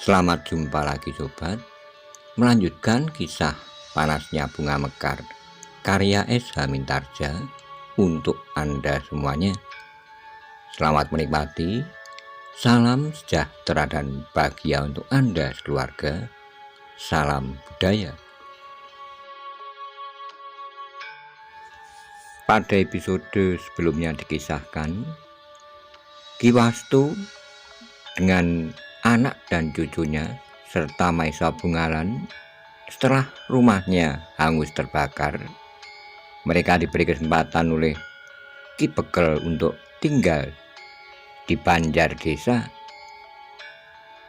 Selamat jumpa lagi sobat. Melanjutkan kisah Panasnya Bunga Mekar karya S.H. Mintarja untuk Anda semuanya. Selamat menikmati. Salam sejahtera dan bahagia untuk Anda sekeluarga. Salam budaya. Pada episode sebelumnya dikisahkan Ki Wastu dengan anak dan cucunya serta Maisa Bungalan setelah rumahnya hangus terbakar, mereka diberi kesempatan oleh Ki Bekel untuk tinggal di Banjar desa,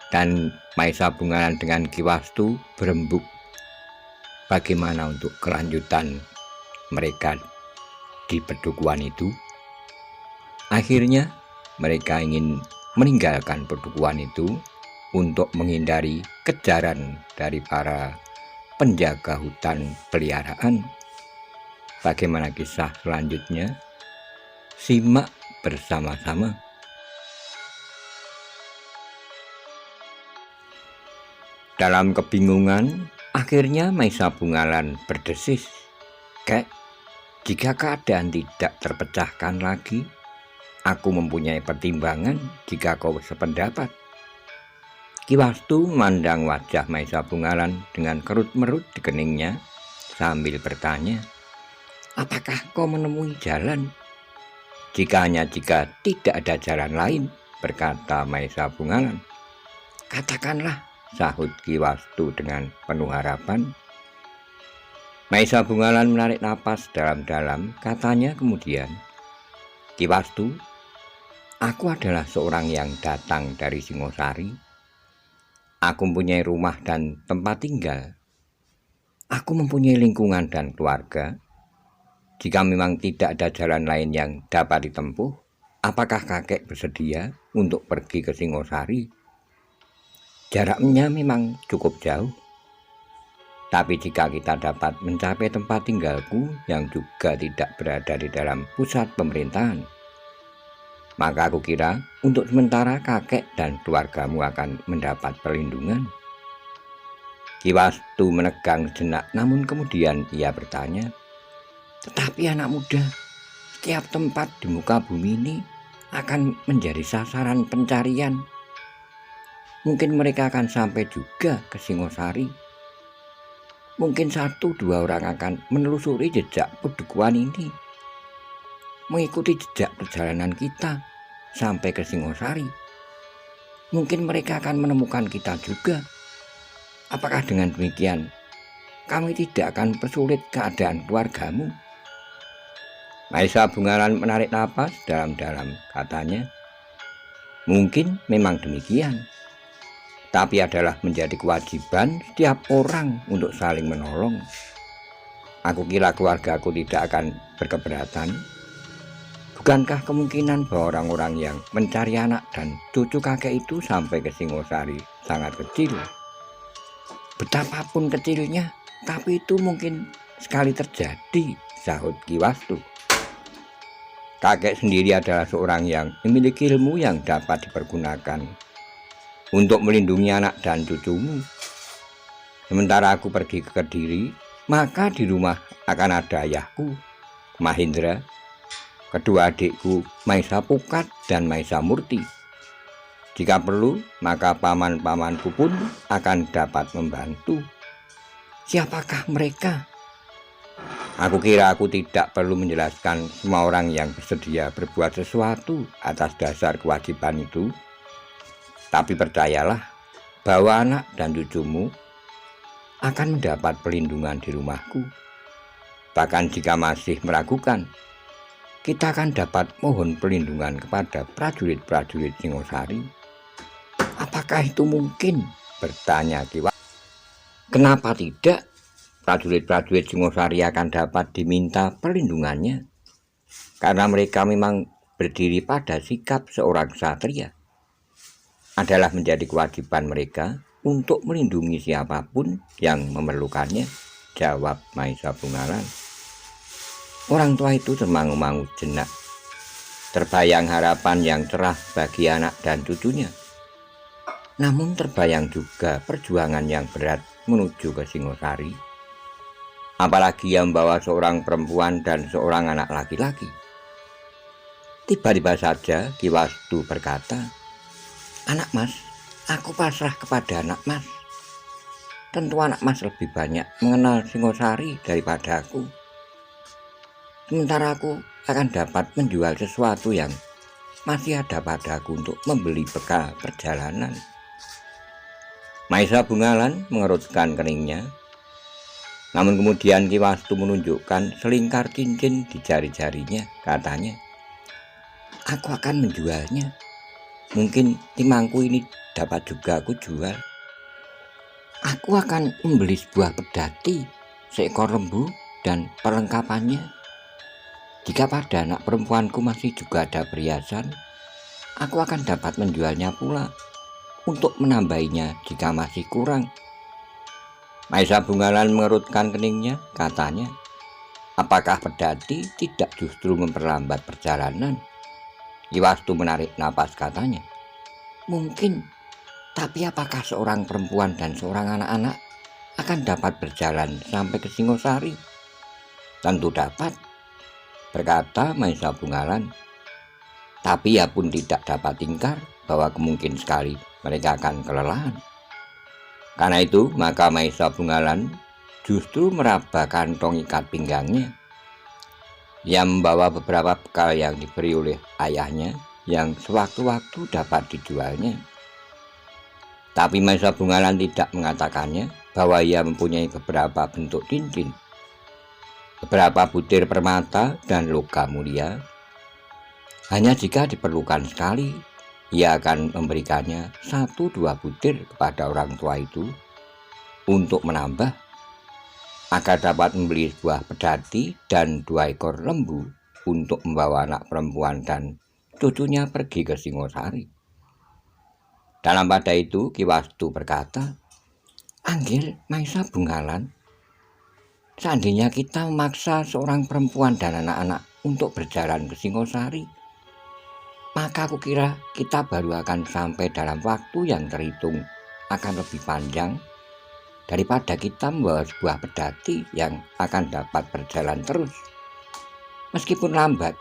dan Maisa Bungalan dengan Ki Wastu berembuk bagaimana untuk kelanjutan mereka di pedukuhan itu. Akhirnya mereka ingin meninggalkan pedukuhan itu untuk menghindari kejaran dari para penjaga hutan peliharaan. Bagaimana kisah selanjutnya? Simak bersama-sama. Dalam kebingungan, akhirnya Maisa Bungalan berdesis, "Kek, jika keadaan tidak terpecahkan lagi, aku mempunyai pertimbangan jika kau sependapat." Ki Wastu memandang wajah Maisa Bungalan dengan kerut-merut di keningnya sambil bertanya, "Apakah kau menemui jalan?" Jika tidak ada jalan lain," berkata Maisa Bungalan. "Katakanlah," sahut Ki Wastu dengan penuh harapan. Maisa Bungalan menarik napas dalam-dalam, katanya kemudian, "Ki Wastu, aku adalah seorang yang datang dari Singosari. Aku mempunyai rumah dan tempat tinggal. Aku mempunyai lingkungan dan keluarga. Jika memang tidak ada jalan lain yang dapat ditempuh, apakah kakek bersedia untuk pergi ke Singosari? Jaraknya memang cukup jauh. Tapi jika kita dapat mencapai tempat tinggalku yang juga tidak berada di dalam pusat pemerintahan, maka aku kira untuk sementara kakek dan keluargamu akan mendapat perlindungan." Ki Wastu menegang sejenak, namun kemudian ia bertanya, "Tetapi anak muda, setiap tempat di muka bumi ini akan menjadi sasaran pencarian. Mungkin mereka akan sampai juga ke Singosari. Mungkin 1-2 orang akan menelusuri jejak pedukuhan ini, mengikuti jejak perjalanan kita sampai ke Singosari. Mungkin mereka akan menemukan kita juga. Apakah dengan demikian kami tidak akan persulit keadaan keluargamu?" Maisa Bungalan menarik napas dalam-dalam, katanya, "Mungkin memang demikian, tapi adalah menjadi kewajiban setiap orang untuk saling menolong. Aku kira keluargaku tidak akan berkeberatan. Bukankah kemungkinan bahwa orang-orang yang mencari anak dan cucu kakek itu sampai ke Singosari sangat kecil? Betapapun kecilnya, tapi itu mungkin sekali terjadi," sahut Ki Wastu. "Kakek sendiri adalah seorang yang memiliki ilmu yang dapat dipergunakan untuk melindungi anak dan cucumu. Sementara aku pergi ke Kediri, maka di rumah akan ada ayahku, Mahendra, kedua adikku Maisa Pukat dan Maisa Murti. Jika perlu, maka paman-pamanku pun akan dapat membantu." "Siapakah mereka?" "Aku kira aku tidak perlu menjelaskan semua orang yang bersedia berbuat sesuatu atas dasar kewajiban itu Tapi percayalah bahwa anak dan cucumu akan mendapat perlindungan di rumahku. Bahkan jika masih meragukan, kita akan dapat mohon perlindungan kepada prajurit-prajurit Singosari. Apakah itu mungkin? Bertanya Ki Wastu. Kenapa tidak? Prajurit-prajurit Singosari akan dapat diminta perlindungannya, karena mereka memang berdiri pada sikap seorang ksatria. Adalah menjadi kewajiban mereka untuk melindungi siapapun yang memerlukannya, jawab Maisa Bungalan. Orang tua itu termangu-mangu jenak. Terbayang harapan yang cerah bagi anak dan cucunya. Namun terbayang juga perjuangan yang berat menuju ke Singosari. Apalagi yang membawa seorang perempuan dan seorang anak laki-laki. Tiba-tiba saja Ki Wastu berkata, "Anak Mas, aku pasrah kepada anak Mas. Tentu anak Mas lebih banyak mengenal Singosari daripada aku. Sementara aku akan dapat menjual sesuatu yang masih ada padaku untuk membeli bekal perjalanan." Maisa Bungalan mengerutkan keningnya. Namun kemudian Ki Wastu menunjukkan selingkar cincin di jari-jarinya. Katanya, "Aku akan menjualnya. Mungkin timangku ini dapat juga aku jual. Aku akan membeli sebuah pedati, seekor lembu, dan perlengkapannya. Jika pada anak perempuanku masih juga ada perhiasan, aku akan dapat menjualnya pula untuk menambahinya jika masih kurang." Maisa Bungalan mengerutkan keningnya. Katanya, "Apakah pedati tidak justru memperlambat perjalanan?" Ki Wastu menarik napas. Katanya, "Mungkin, tapi apakah seorang perempuan dan seorang anak-anak akan dapat berjalan sampai ke Singosari?" "Tentu dapat," berkata Maisa Bungalan. "Tapi ia pun tidak dapat ingkar bahwa kemungkinan sekali mereka akan kelelahan. Karena itu maka Maisa Bungalan justru meraba kantong ikat pinggangnya. Ia membawa beberapa bekal yang diberi oleh ayahnya yang sewaktu-waktu dapat dijualnya. Tapi Maisa Bungalan tidak mengatakannya bahwa ia mempunyai beberapa bentuk cincin, beberapa butir permata dan logam mulia. Hanya jika diperlukan sekali, ia akan memberikannya 1-2 butir kepada orang tua itu untuk menambah, agar dapat membeli sebuah pedati dan 2 ekor lembu untuk membawa anak perempuan dan cucunya pergi ke Singosari." Dalam pada itu Ki Wastu berkata, "Anggil Maisa Bungalan, seandainya kita memaksa seorang perempuan dan anak-anak untuk berjalan ke Singosari, maka aku kira kita baru akan sampai dalam waktu yang terhitung akan lebih panjang daripada kita membawa sebuah pedati yang akan dapat berjalan terus. Meskipun lambat,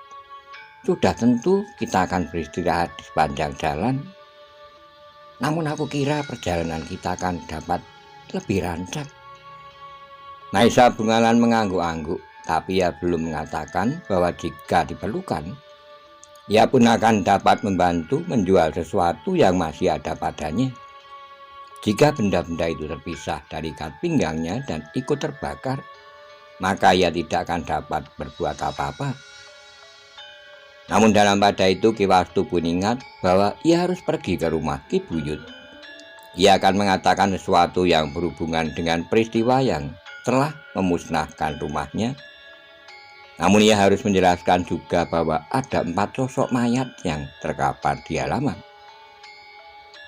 sudah tentu kita akan beristirahat di sepanjang jalan. Namun aku kira perjalanan kita akan dapat lebih rancak." Maisa Bungalan mengangguk-angguk, tapi ia belum mengatakan bahwa jika diperlukan, ia pun akan dapat membantu menjual sesuatu yang masih ada padanya. Jika benda-benda itu terpisah dari ikat pinggangnya dan ikut terbakar, maka ia tidak akan dapat berbuat apa-apa. Namun dalam pada itu Ki Wastu pun ingat bahwa ia harus pergi ke rumah Ki Buyut. Ia akan mengatakan sesuatu yang berhubungan dengan peristiwa yang telah memusnahkan rumahnya. Namun ia harus menjelaskan juga bahwa ada 4 sosok mayat yang terkapar di halaman.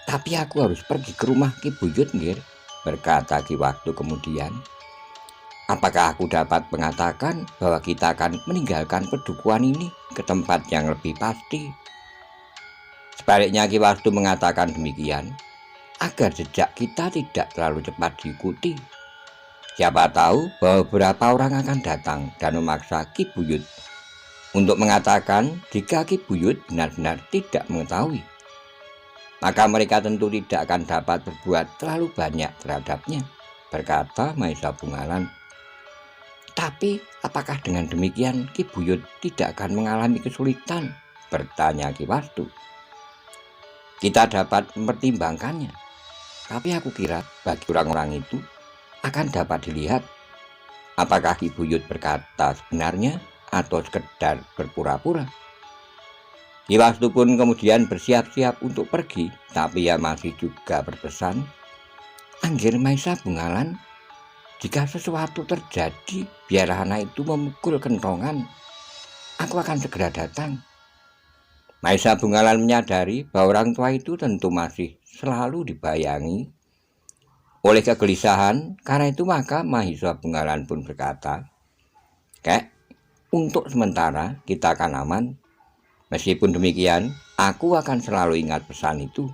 "Tapi aku harus pergi ke rumah Ki Buyut, Ngir," berkata Ki Wastu kemudian. "Apakah aku dapat mengatakan bahwa kita akan meninggalkan pedukuhan ini ke tempat yang lebih pasti?" Sebaliknya Ki Wastu mengatakan demikian agar jejak kita tidak terlalu cepat diikuti. Siapa tahu bahwa beberapa orang akan datang dan memaksa Ki Buyut untuk mengatakan jika Ki Buyut benar-benar tidak mengetahui, maka mereka tentu tidak akan dapat berbuat terlalu banyak terhadapnya, berkata Maisa Bungalan. "Tapi apakah dengan demikian Ki Buyut tidak akan mengalami kesulitan?" bertanya Ki Wastu. kita dapat mempertimbangkannya. Tapi aku kira bagi orang-orang itu akan dapat dilihat apakah Ki Buyut berkata sebenarnya atau sekedar berpura-pura. Ki Wastu pun kemudian bersiap-siap untuk pergi, tapi ia masih juga berpesan, "Anggir Maisa Bungalan, jika sesuatu terjadi, biarlah anak itu memukul kentongan. Aku akan segera datang." Maisa Bungalan menyadari bahwa orang tua itu tentu masih selalu dibayangi oleh kegelisahan. Karena itu maka Maisa Bungalan pun berkata, "Kek, untuk sementara kita akan aman. Meskipun demikian, aku akan selalu ingat pesan itu."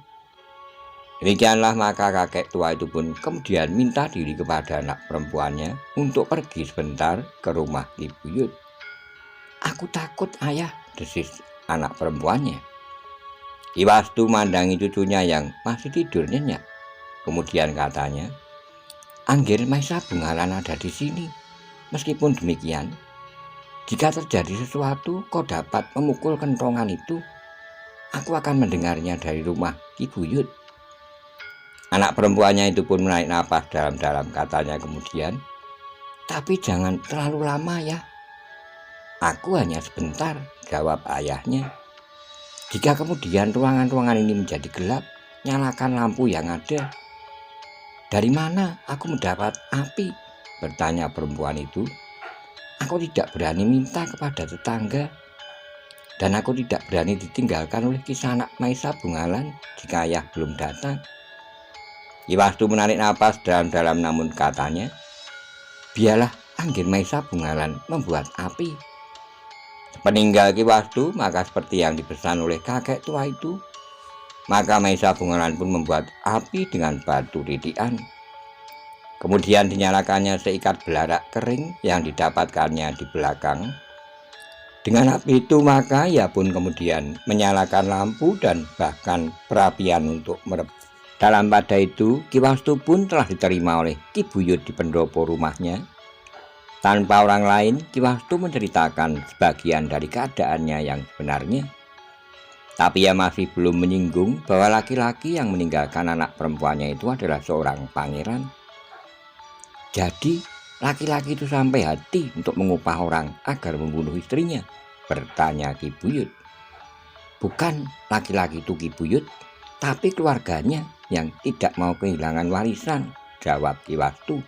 Demikianlah maka kakek tua itu pun kemudian minta diri kepada anak perempuannya untuk pergi sebentar ke rumah Ki Buyut. "Aku takut, ayah," desis anak perempuannya. Ki Wastu mandangi cucunya yang masih tidur nyenyak. Kemudian katanya, "Anggir Maisa Bungalan ada di sini. Meskipun demikian, jika terjadi sesuatu kau dapat memukul kentongan itu, aku akan mendengarnya dari rumah Ki Buyut." Anak perempuannya itu pun menarik napas dalam-dalam, katanya kemudian, "Tapi jangan terlalu lama ya." "Aku hanya sebentar," jawab ayahnya. "Jika kemudian ruangan-ruangan ini menjadi gelap, nyalakan lampu yang ada." "Dari mana aku mendapat api?" bertanya perempuan itu. "Aku tidak berani minta kepada tetangga, dan aku tidak berani ditinggalkan oleh Kisanak Maisa Bungalan jika ayah belum datang." Ki Wastu menarik napas dalam-dalam, namun katanya, "Biarlah Anggir Maisa Bungalan membuat api." Peninggal Ki Wastu, maka seperti yang dipesan oleh kakek tua itu, maka Maisa Bungalan pun membuat api dengan batu titian. Kemudian dinyalakannya seikat belarak kering yang didapatkannya di belakang. Dengan api itu maka ia pun kemudian menyalakan lampu dan bahkan perapian untuk merebus. Dalam pada itu Ki Wastu pun telah diterima oleh Ki Buyut di pendopo rumahnya. Tanpa orang lain, Ki Wastu menceritakan sebagian dari keadaannya yang sebenarnya. Tapi ia masih belum menyinggung bahwa laki-laki yang meninggalkan anak perempuannya itu adalah seorang pangeran. "Jadi, laki-laki itu sampai hati untuk mengupah orang agar membunuh istrinya?" bertanya Ki Buyut. "Bukan laki-laki itu, Ki Buyut, tapi keluarganya yang tidak mau kehilangan warisan," jawab Ki Wastu.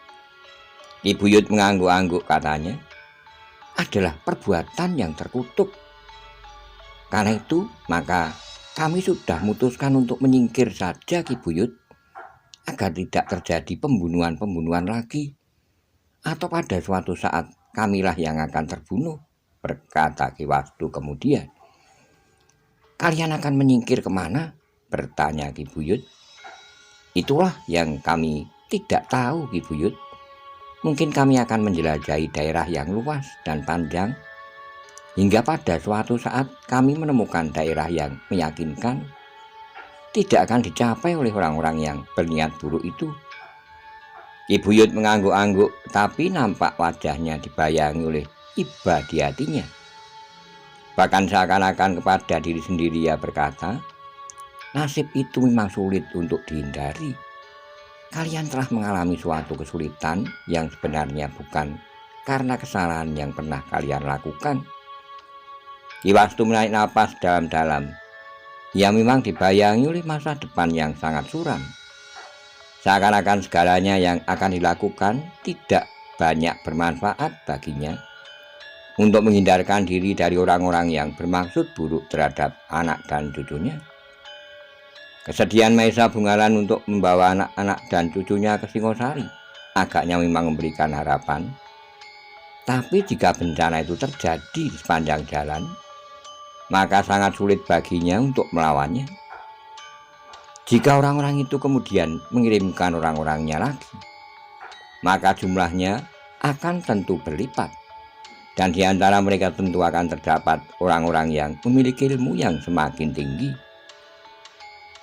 Ki Buyut mengangguk-angguk, katanya, "Adalah perbuatan yang terkutuk. Karena itu maka kami sudah memutuskan untuk menyingkir saja, Ki Buyut, agar tidak terjadi pembunuhan-pembunuhan lagi. Atau pada suatu saat kamilah yang akan terbunuh," berkata Ki Wastu kemudian. "Kalian akan menyingkir kemana?" bertanya Ki Buyut. "Itulah yang kami tidak tahu, Ki Buyut. Mungkin kami akan menjelajahi daerah yang luas dan panjang, hingga pada suatu saat kami menemukan daerah yang meyakinkan tidak akan dicapai oleh orang-orang yang berniat buruk itu." Ki Buyut mengangguk-angguk, tapi nampak wajahnya dibayangi oleh iba di hatinya. Bahkan seakan-akan kepada diri sendiri ia berkata, "Nasib itu memang sulit untuk dihindari. Kalian telah mengalami suatu kesulitan yang sebenarnya bukan karena kesalahan yang pernah kalian lakukan." Ki Wastu menarik napas dalam-dalam. Ia memang dibayangi oleh masa depan yang sangat suram. Seakan-akan segalanya yang akan dilakukan tidak banyak bermanfaat baginya untuk menghindarkan diri dari orang-orang yang bermaksud buruk terhadap anak dan cucunya. Kesedihan Maisa Bungalan untuk membawa anak-anak dan cucunya ke Singosari agaknya memang memberikan harapan. Tapi jika bencana itu terjadi di sepanjang jalan, maka sangat sulit baginya untuk melawannya. Jika orang-orang itu kemudian mengirimkan orang-orangnya lagi, maka jumlahnya akan tentu berlipat. Dan di antara mereka tentu akan terdapat orang-orang yang memiliki ilmu yang semakin tinggi.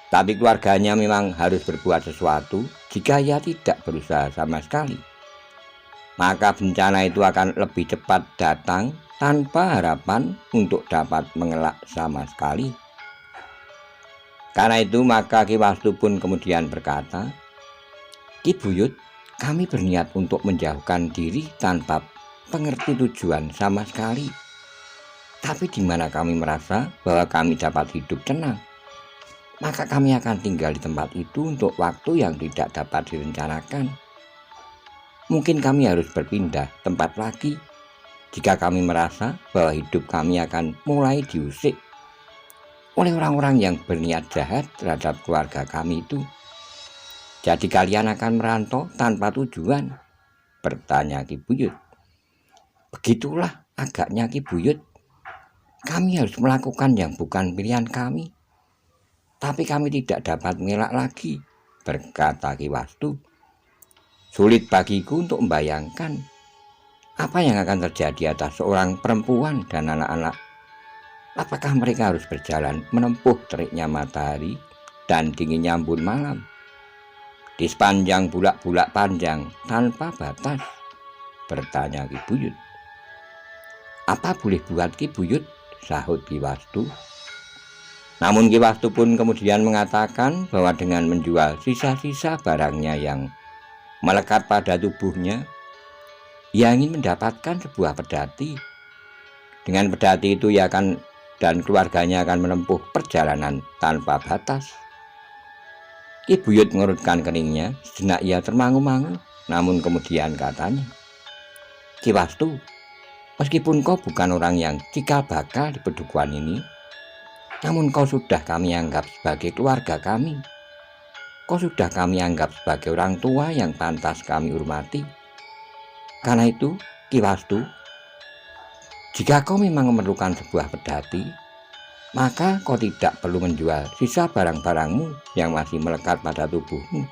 Tapi keluarganya memang harus berbuat sesuatu. Jika ia tidak berusaha sama sekali, maka bencana itu akan lebih cepat datang tanpa harapan untuk dapat mengelak sama sekali. Karena itu maka Ki Wastu pun kemudian berkata, "Ki Buyut, kami berniat untuk menjauhkan diri tanpa pengerti tujuan sama sekali. Tapi di mana kami merasa bahwa kami dapat hidup tenang, maka kami akan tinggal di tempat itu untuk waktu yang tidak dapat direncanakan. Mungkin kami harus berpindah tempat lagi jika kami merasa bahwa hidup kami akan mulai diusik oleh orang-orang yang berniat jahat terhadap keluarga kami itu. Jadi kalian akan merantau tanpa tujuan?" bertanya Ki Buyut. "Begitulah agaknya Ki Buyut. Kami harus melakukan yang bukan pilihan kami. Tapi kami tidak dapat mengelak lagi," berkata Ki Wastu. "Sulit bagiku untuk membayangkan apa yang akan terjadi atas seorang perempuan dan anak-anak. Apakah mereka harus berjalan menempuh teriknya matahari dan dinginnya embun malam di sepanjang bulak-bulak panjang tanpa batas?" bertanya Ki Buyut. "Apa boleh buat Ki Buyut?" sahut Ki Wastu. Namun Ki Wastu pun kemudian mengatakan bahwa dengan menjual sisa-sisa barangnya yang melekat pada tubuhnya, ia ingin mendapatkan sebuah pedati. Dengan pedati itu ia akan dan keluarganya akan menempuh perjalanan tanpa batas. Ki Buyut mengerutkan keningnya, sejenak ia termangu-mangu, namun kemudian katanya, "Ki Wastu, meskipun kau bukan orang yang cikal bakal di pedukuhan ini, namun kau sudah kami anggap sebagai keluarga kami. Kau sudah kami anggap sebagai orang tua yang pantas kami hormati. Karena itu, Ki Wastu, jika kau memang memerlukan sebuah pedati, maka kau tidak perlu menjual sisa barang-barangmu yang masih melekat pada tubuhmu.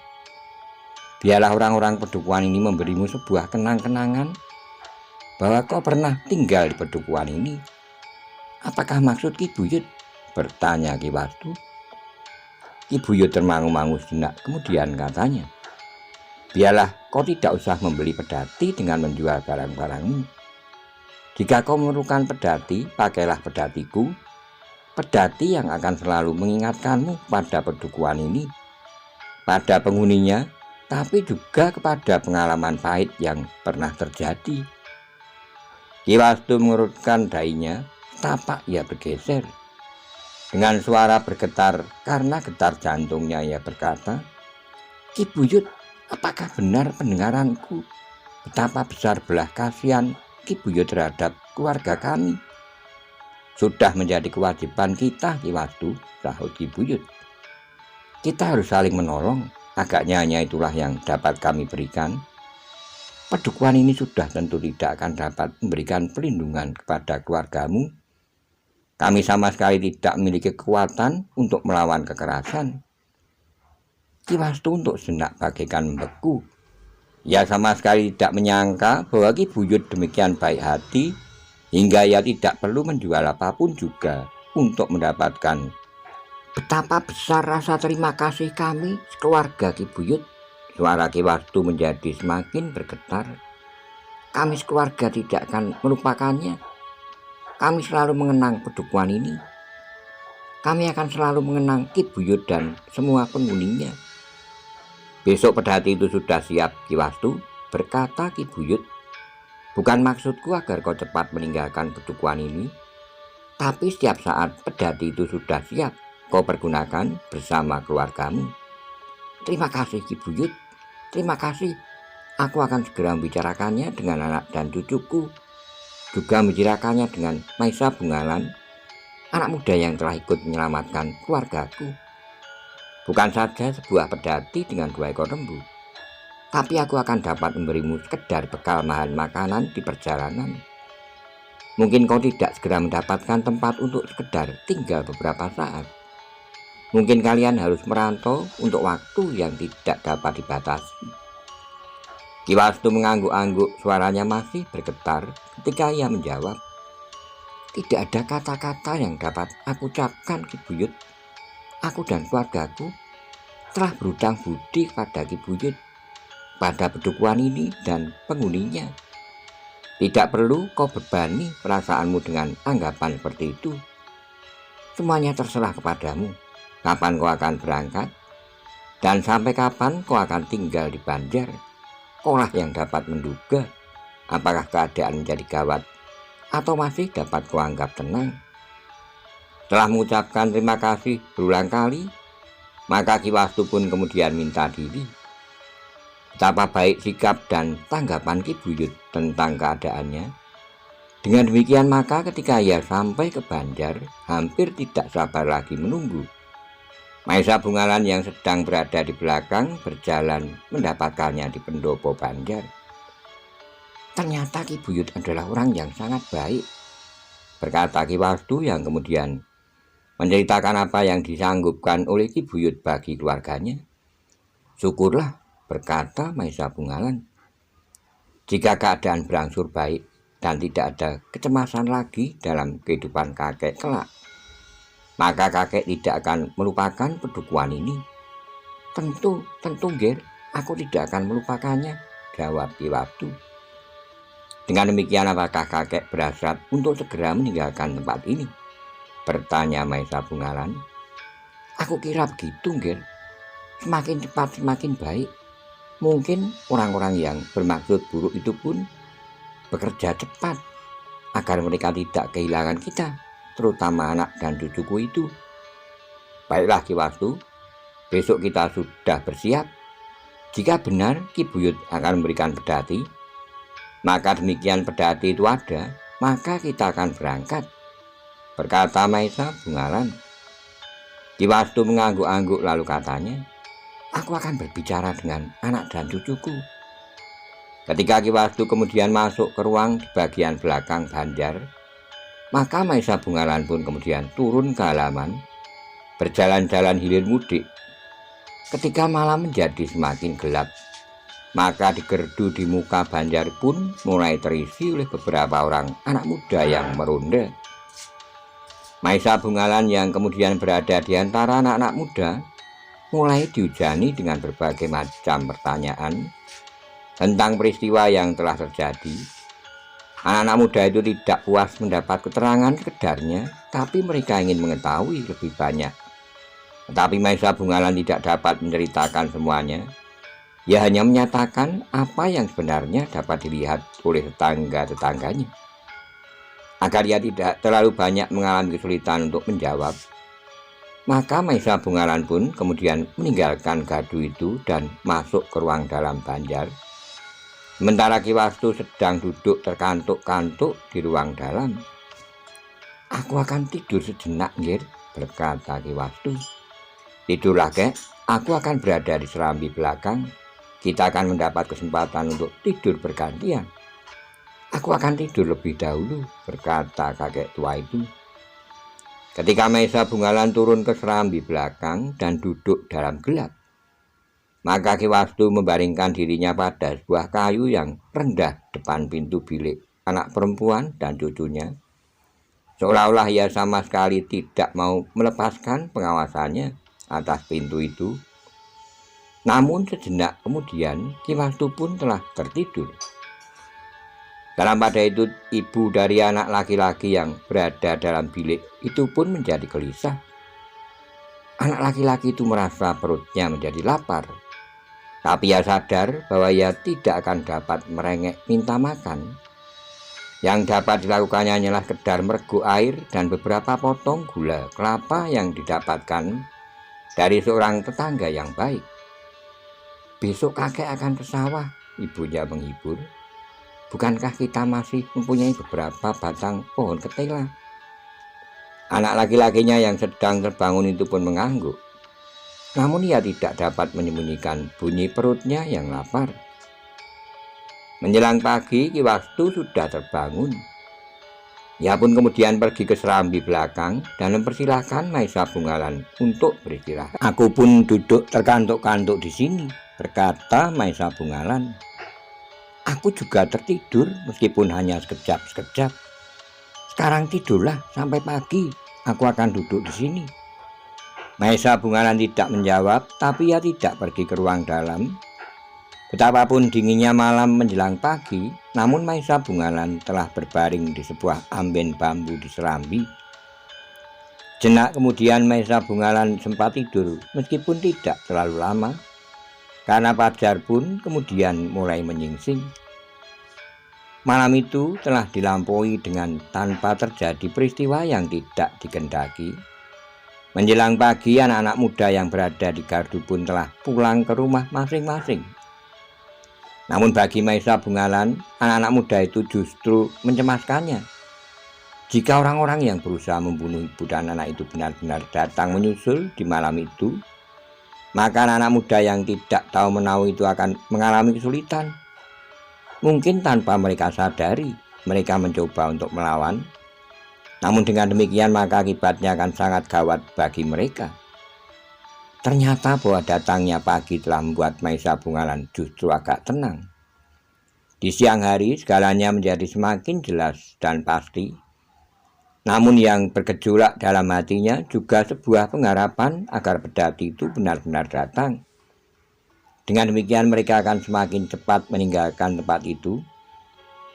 Biarlah orang-orang pedukuhan ini memberimu sebuah kenang-kenangan bahwa kau pernah tinggal di pedukuhan ini. Apakah maksud Ki Buyut?" bertanya Ki Wastu. Ki Buyut termangu-mangu sejenak, kemudian katanya, "Biarlah kau tidak usah membeli pedati dengan menjual barang-barangmu. Jika kau memerlukan pedati, pakailah pedatiku, pedati yang akan selalu mengingatkanmu pada pedukuhan ini, pada penghuninya, tapi juga kepada pengalaman pahit yang pernah terjadi." Ki Wastu mengerutkan dahinya, tapak ia bergeser. Dengan suara bergetar karena getar jantungnya ia berkata, "Ki Buyut, apakah benar pendengaranku betapa besar belah kasihan Ki Buyut terhadap keluarga kami?" "Sudah menjadi kewajiban kita, Ki Wastu," sahut Ki Buyut. "Kita harus saling menolong, agaknya hanya itulah yang dapat kami berikan. Pedukuhan ini sudah tentu tidak akan dapat memberikan perlindungan kepada keluargamu. Kami sama sekali tidak memiliki kekuatan untuk melawan kekerasan." Ki Wastu untuk sejenak bagaikan membeku. Ia sama sekali tidak menyangka bahwa Ki Buyut demikian baik hati hingga ia tidak perlu menjual apapun juga untuk mendapatkan betapa besar rasa terima kasih kami sekeluarga Ki Buyut. Suara Ki Wastu menjadi semakin bergetar. "Kami sekeluarga tidak akan melupakannya. Kami selalu mengenang pedukuhan ini. Kami akan selalu mengenang Ki Buyut dan semua penghuninya." "Besok pedati itu sudah siap, Ki Wastu," berkata Ki Buyut. "Bukan maksudku agar kau cepat meninggalkan pedukuhan ini, tapi setiap saat pedati itu sudah siap, kau pergunakan bersama keluargamu." "Terima kasih Ki Buyut, terima kasih. Aku akan segera membicarakannya dengan anak dan cucuku, juga membicarakannya dengan Maisa Bungalan, anak muda yang telah ikut menyelamatkan keluargaku. Bukan saja sebuah pedati dengan 2 ekor lembu, tapi aku akan dapat memberimu sekedar bekal bahan makanan di perjalanan. Mungkin kau tidak segera mendapatkan tempat untuk sekedar tinggal beberapa saat. Mungkin kalian harus merantau untuk waktu yang tidak dapat dibatasi." Ki Wastu mengangguk-angguk, suaranya masih bergetar ketika ia menjawab, "Tidak ada kata-kata yang dapat aku ucapkan, Ki Buyut. Aku dan keluargaku telah berhutang budi pada Ki Buyut, pada pedukuhan ini dan penghuninya. Tidak perlu kau berbani perasaanmu dengan anggapan seperti itu. Semuanya terserah kepadamu, kapan kau akan berangkat, dan sampai kapan kau akan tinggal di Banjar. Kaulah yang dapat menduga apakah keadaan menjadi gawat atau masih dapat kau anggap tenang. Setelah mengucapkan terima kasih berulang kali, maka Ki Wastu pun kemudian minta diri. Betapa baik sikap dan tanggapan Ki Buyut tentang keadaannya. Dengan demikian maka ketika ia sampai ke Banjar, hampir tidak sabar lagi menunggu. Maesa Bungalan yang sedang berada di belakang berjalan mendapatkannya di pendopo Banjar. Ternyata Ki Buyut adalah orang yang sangat baik, berkata Ki Wastu yang kemudian menceritakan apa yang disanggupkan oleh Ki Buyut bagi keluarganya. Syukurlah, berkata Maesa Bungalan, jika keadaan berangsur baik dan tidak ada kecemasan lagi dalam kehidupan kakek kelak, maka kakek tidak akan melupakan pedukuhan ini. Tentu Ger, aku tidak akan melupakannya, jawab Ki Wastu. Dengan demikian apakah kakek berhasrat untuk segera meninggalkan tempat ini? Bertanya Maesa Bungalan. Aku kira begitu, Ger. Semakin cepat semakin baik. Mungkin orang-orang yang bermaksud buruk itu pun bekerja cepat agar mereka tidak kehilangan kita, terutama anak dan cucuku itu. Baiklah Ki Wastu, besok kita sudah bersiap. Jika benar Ki Buyut akan memberikan pedati, maka demikian pedati itu ada, maka kita akan berangkat, berkata Maesa Bungalan. Ki Wastu mengangguk-angguk lalu katanya, aku akan berbicara dengan anak dan cucuku. Ketika Ki Wastu kemudian masuk ke ruang di bagian belakang Banjar, maka Maesa Bungalan pun kemudian turun ke halaman, berjalan-jalan hilir mudik. Ketika malam menjadi semakin gelap, maka di gerdu di muka Banjar pun mulai terisi oleh beberapa orang anak muda yang meronda. Maesa Bungalan yang kemudian berada di antara anak-anak muda mulai dihujani dengan berbagai macam pertanyaan tentang peristiwa yang telah terjadi. Anak-anak muda itu tidak puas mendapat keterangan sekedarnya, tapi mereka ingin mengetahui lebih banyak. Tetapi Maesa Bungalan tidak dapat menceritakan semuanya. Ia hanya menyatakan apa yang sebenarnya dapat dilihat oleh tetangga-tetangganya. Agar ia tidak terlalu banyak mengalami kesulitan untuk menjawab, maka Maesa Bungalan pun kemudian meninggalkan gardu itu dan masuk ke ruang dalam Banjar. Sementara Ki Wastu sedang duduk terkantuk-kantuk di ruang dalam. Aku akan tidur sejenak, Ngir, berkata Ki Wastu. Tidurlah, Kek, aku akan berada di serambi belakang. Kita akan mendapat kesempatan untuk tidur bergantian. Aku akan tidur lebih dahulu, berkata kakek tua itu. Ketika Maesa Bungalan turun ke serambi belakang dan duduk dalam gelap, maka Ki Wastu membaringkan dirinya pada sebuah kayu yang rendah depan pintu bilik anak perempuan dan cucunya. Seolah-olah ia sama sekali tidak mau melepaskan pengawasannya atas pintu itu. Namun sejenak kemudian Ki Wastu pun telah tertidur. Dalam pada itu ibu dari anak laki-laki yang berada dalam bilik itu pun menjadi gelisah. Anak laki-laki itu merasa perutnya menjadi lapar. Tapi ia sadar bahwa ia tidak akan dapat merengek minta makan. Yang dapat dilakukannya hanyalah sekedar mereguk air dan beberapa potong gula kelapa yang didapatkan dari seorang tetangga yang baik. Besok kakek akan ke sawah, ibunya menghibur. Bukankah kita masih mempunyai beberapa batang pohon ketela? Anak laki-lakinya yang sedang terbangun itu pun mengangguk. Namun ia tidak dapat menyembunyikan bunyi perutnya yang lapar. Menjelang pagi, Ki Wastu sudah terbangun. Ia pun kemudian pergi ke serambi belakang dan mempersilahkan Maesa Bungalan untuk beristirahat. Aku pun duduk terkantuk-kantuk di sini, berkata Maesa Bungalan. Aku juga tertidur meskipun hanya sekejap-sekejap. Sekarang tidurlah sampai pagi. Aku akan duduk di sini. Maesa Bungalan tidak menjawab, tapi ia tidak pergi ke ruang dalam. Betapapun dinginnya malam menjelang pagi, namun Maesa Bungalan telah berbaring di sebuah amben bambu di serambi. Jenak kemudian Maesa Bungalan sempat tidur meskipun tidak terlalu lama, karena fajar pun kemudian mulai menyingsing. Malam itu telah dilampaui dengan tanpa terjadi peristiwa yang tidak dikehendaki. Menjelang pagi, anak-anak muda yang berada di gardu pun telah pulang ke rumah masing-masing. Namun bagi Maesa Bungalan, anak-anak muda itu justru mencemaskannya. Jika orang-orang yang berusaha membunuh ibu dan anak itu benar-benar datang menyusul di malam itu, maka anak-anak muda yang tidak tahu menahu itu akan mengalami kesulitan. Mungkin tanpa mereka sadari, mereka mencoba untuk melawan. Namun dengan demikian maka akibatnya akan sangat gawat bagi mereka. Ternyata bahwa datangnya pagi telah membuat Maesa Bungalan justru agak tenang. Di siang hari segalanya menjadi semakin jelas dan pasti. Namun yang bergejolak dalam hatinya juga sebuah pengharapan agar pedati itu benar-benar datang. Dengan demikian mereka akan semakin cepat meninggalkan tempat itu,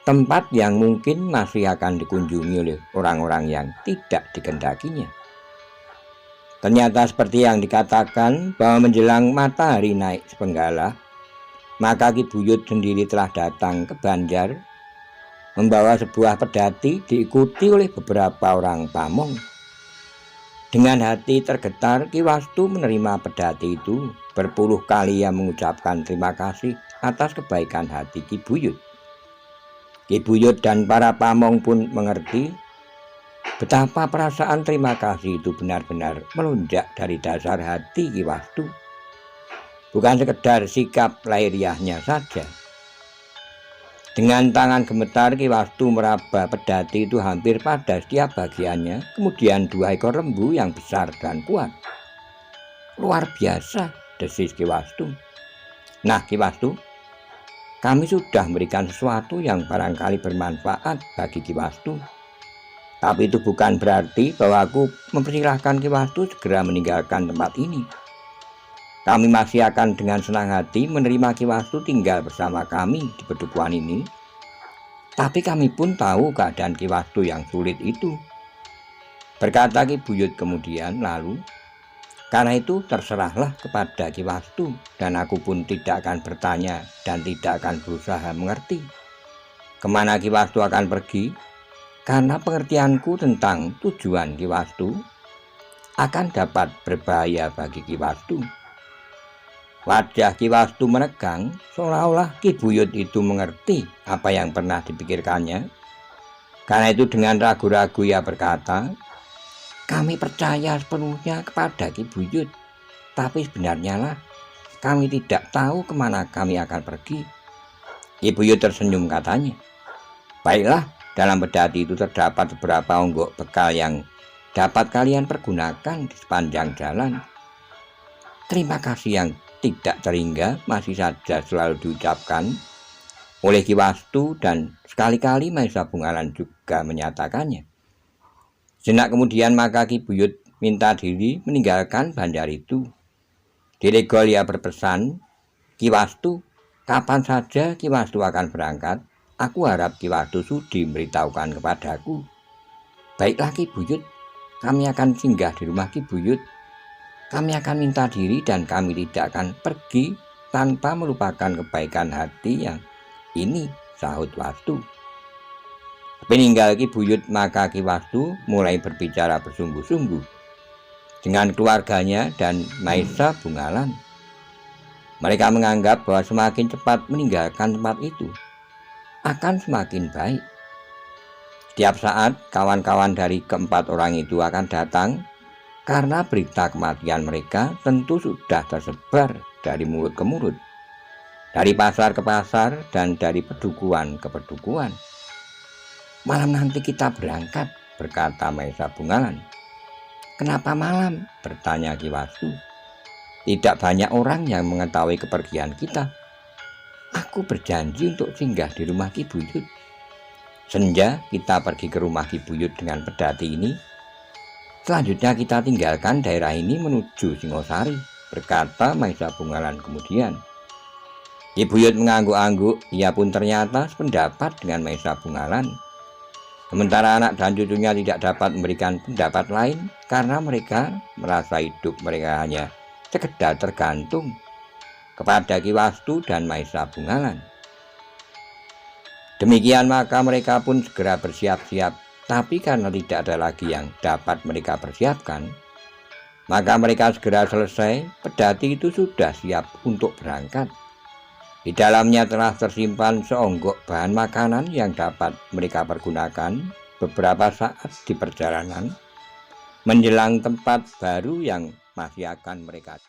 tempat yang mungkin masih akan dikunjungi oleh orang-orang yang tidak dikehendakinya. Ternyata seperti yang dikatakan bahwa menjelang matahari naik sepenggalah, maka Ki Buyut sendiri telah datang ke Banjar, membawa sebuah pedati diikuti oleh beberapa orang pamong. Dengan hati tergetar, Ki Wastu menerima pedati itu. Berpuluh kali ia mengucapkan terima kasih atas kebaikan hati Ki Buyut. Ki Buyut dan para pamong pun mengerti betapa perasaan terima kasih itu benar-benar melonjak dari dasar hati Ki Wastu. Bukan sekedar sikap lahiriahnya saja. Dengan tangan gemetar Ki Wastu meraba pedati itu hampir pada setiap bagiannya, kemudian 2 ekor lembu yang besar dan kuat. Luar biasa, desis Ki Wastu. Nah Ki Wastu, kami sudah memberikan sesuatu yang barangkali bermanfaat bagi Ki Wastu. Tapi itu bukan berarti bahwa aku mempersilahkan Ki Wastu segera meninggalkan tempat ini. Kami masih akan dengan senang hati menerima Ki Wastu tinggal bersama kami di pedukuhan ini. Tapi kami pun tahu keadaan Ki Wastu yang sulit itu. Berkata Ki Buyut kemudian lalu, karena itu terserahlah kepada Ki Wastu, dan aku pun tidak akan bertanya dan tidak akan berusaha mengerti kemana Ki Wastu akan pergi, karena pengertianku tentang tujuan Ki Wastu akan dapat berbahaya bagi Ki Wastu. Wajah Ki Wastu menegang, seolah-olah Ki Buyut itu mengerti apa yang pernah dipikirkannya. Karena itu dengan ragu-ragu ia berkata, kami percaya sepenuhnya kepada Ki Buyut, tapi sebenarnya lah kami tidak tahu kemana kami akan pergi. Ki Buyut tersenyum katanya, baiklah, dalam pedati itu terdapat beberapa onggok bekal yang dapat kalian pergunakan di sepanjang jalan. Terima kasih yang tidak terhingga masih saja selalu diucapkan oleh Ki Wastu, dan sekali-kali Maesa Bungalan juga menyatakannya. Sejenak kemudian maka Ki Buyut minta diri meninggalkan bandar itu. Di Regol ia berpesan, Ki Wastu, kapan saja Ki Wastu akan berangkat, aku harap Ki Wastu sudi memberitahukan kepadaku. Baiklah Ki Buyut, kami akan singgah di rumah Ki Buyut. Kami akan minta diri dan kami tidak akan pergi tanpa melupakan kebaikan hati yang ini, sahut Wastu. Peninggal Ki Buyut maka Ki Wastu mulai berbicara bersungguh-sungguh dengan keluarganya dan Maesa Bungalan. Mereka menganggap bahwa semakin cepat meninggalkan tempat itu akan semakin baik. Setiap saat kawan-kawan dari keempat orang itu akan datang, karena berita kematian mereka tentu sudah tersebar dari mulut ke mulut, dari pasar ke pasar, dan dari pedukuhan ke pedukuhan. Malam nanti kita berangkat, berkata Maesa Bungalan. Kenapa malam? Bertanya Ki Wastu. Tidak banyak orang yang mengetahui kepergian kita. Aku berjanji untuk singgah di rumah Ki Buyut. Senja kita pergi ke rumah Ki Buyut dengan pedati ini. Selanjutnya kita tinggalkan daerah ini menuju Singosari, berkata Maesa Bungalan kemudian. Ki Buyut mengangguk-angguk, ia pun ternyata sependapat dengan Maesa Bungalan. Sementara anak dan cucunya tidak dapat memberikan pendapat lain karena mereka merasa hidup mereka hanya sekedar tergantung kepada Ki Wastu dan Maesa Bungalan. Demikian maka mereka pun segera bersiap-siap, tapi karena tidak ada lagi yang dapat mereka persiapkan, maka mereka segera selesai. Pedati itu sudah siap untuk berangkat. Di dalamnya telah tersimpan seonggok bahan makanan yang dapat mereka pergunakan beberapa saat di perjalanan menjelang tempat baru yang masih akan mereka